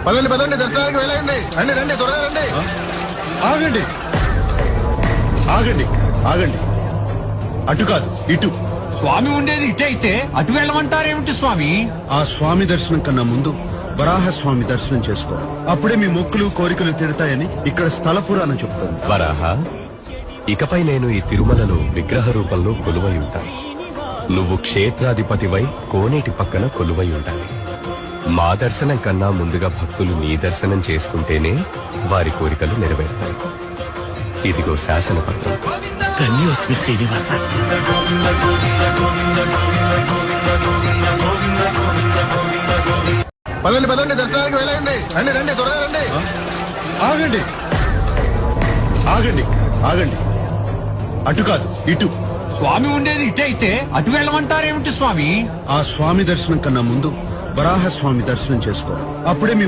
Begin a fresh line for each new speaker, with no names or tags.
పదండి పదండి, దర్శనానికి వెళ్ళండి. రండి రండి, త్వరగా రండి.
ఆగండి ఆగండి ఆగండి, అటు కాదు ఇటు.
స్వామి ఉండేది ఇటే అయితే అటు వెళ్ళమంటారేమిటి స్వామి?
ఆ స్వామి దర్శనం కన్నా ముందు వరాహ స్వామి దర్శనం చేసుకో. అప్పుడే మీ మొక్కులు కోరికలు తీరుతాయని ఇక్కడ స్థల పురాణం చెప్తుంది.
వరాహ, ఇకపై నేను ఈ తిరుమలలో విగ్రహ రూపంలో కొలువై ఉంటాను. నువ్వు క్షేత్రాధిపతివై కోనేటి పక్కన కొలువై ఉండాలి. మా దర్శనం కన్నా ముందుగా భక్తులు నీ దర్శనం చేసుకుంటేనే వారి కోరికలు నెరవేరుతాయి. ఇదిగో శాసనపత్రం.
ధన్యోస్మి శ్రీనివాస.
పదండి పదండి, దర్శనానికి వెళ్ళండి. రండి రండి, త్వరగా రండి.
ఆగండి ఆగండి ఆగండి, అటు కాదు ఇటు.
స్వామి ఉండేది ఇటే అయితే అటు వెళ్ళమంటారేమిటి స్వామి?
ఆ స్వామి దర్శనం కన్నా ముందు వరాహ స్వామి దర్శనం చేసుకో. అప్పుడే మీ